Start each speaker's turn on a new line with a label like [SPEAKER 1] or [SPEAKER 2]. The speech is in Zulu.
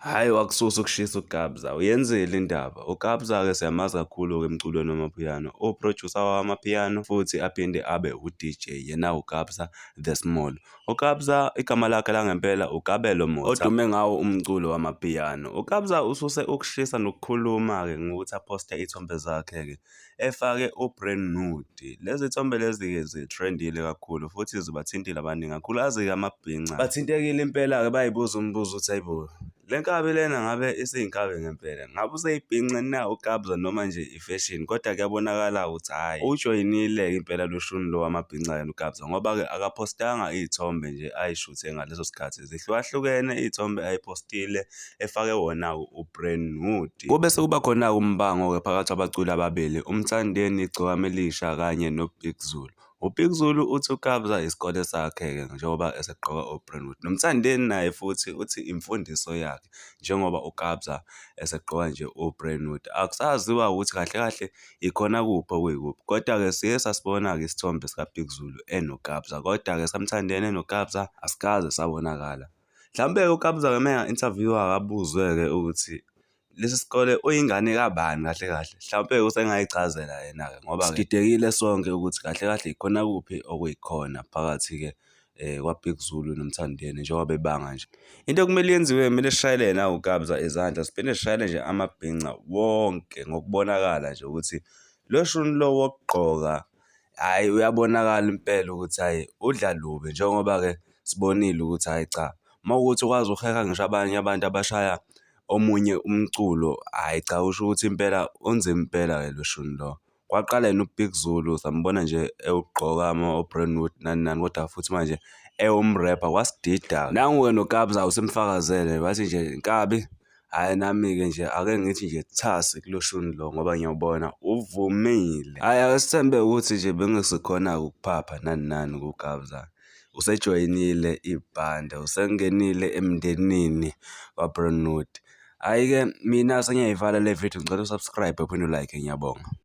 [SPEAKER 1] Hhayi wakususa ukushisa uKabza, uyenzile indaba. UKabza-ke siyamazi kakhulu-ke emculweni wamapiano. Uproducer wamapiano futhi aphinde abe u-DJ, yena uKabza the Small. UKabza igama lakhe langempela uKabelo Motha, odume ngawo umculo wamapiano. UKabza ususe ukushisa nokukhuluma-ke ngokuthi aphoste iy'thombe zakhe-ke efake u-brand nude. Lezi thombe lezi-ke zithrendile kakhulu futhi zibathintile abaningi, kakhulukazi-ke amabhinca. Bathintekile impela-ke bay'buza umbuzo ukuthi hayibo, le nkabi lena ngabe isiyinkabi ngempela, ngabe useyibhince na uKabza noma nje ifashion? Kodwa kuyabonakala ukuthi hhayi ujoyinile-ke impela loshuni lo wamabhinca-ke uKabza, ngoba-ke akaphostanga iy'thombe nje ay'shuthe ngaleso sikhathi, zihlukahlukene iy'thombe ay'phostile efake wona u-brand nude. Kube sekuba khona-ke umbango-ke phakathi kwabaculi ababili, umthandeni Igcokama Elisha kanye no-Big Zulu. U-Big Zulu uthi uKabza isikole sakhe-ke njengoba esegqoka u-brand nude, nomthandeni naye futhi uthi imfundiso yakhe njengoba uKabza esegqoka nje u-brand nude. Akusaziwa ukuthi kahle kahle ikhona kuphi okuyikuphi, kodwa-ke siye sasibona-ke isithombe sika-Big Zulu enoKabza, kodwa-ke samthandeni enoKabza asikaze sabonakala. Mhlawumbe-ke uKabza-ke menga-interview-wa abuzwe-ke ukuthi lesi sikole uyingane kabani kahle kahle, mhlawumpe usengayichazela yena-ke ngoba sididekile sonke ukuthi kahle kahle ikhona kuphi okuyikhona phakathi-ke kwa-Big Zulu nomthandeni njengoba bebanga nje. Into okumele yenziwe kumele sishayele yena uKabza izandla, siphinde sishayele nje amabhinca wonke ngokubonakala nje ukuthi lo shuni lo wokugqoka hhayi uyabonakala impela ukuthi hhayi udla lubi, njengoba-ke sibonile ukuthi hhayi cha, uma kuwukuthi ukwazi ukuheha ngisho abanye abantu abashaya omunye umculo, hhayi cha usho ukuthi impela unzima impela-ke lo shuni lo. Kwaqala yena u-Big Zulu sambona nje ewugqoka o-brand nude nani nani, kodwa futhi manje ewumrepha kwasidida. Nangu-ke noKabza usemfakazele wathi nje nkabi, hhayi nami-ke nje ake ngithi nje thasi kulo shuni lo ngoba ngiyawubona uvumile. Hhayi ake sithembe ukuthi nje bengesekhona-ke ukuphapha nani nani kuKabza. Usejoyinile ibhande, usengenile emndenini wa-brand nude. Hhayi-ke mina sengiyayivala le video, ngicela u-subscribe uphinde u-like, ngiyabonga.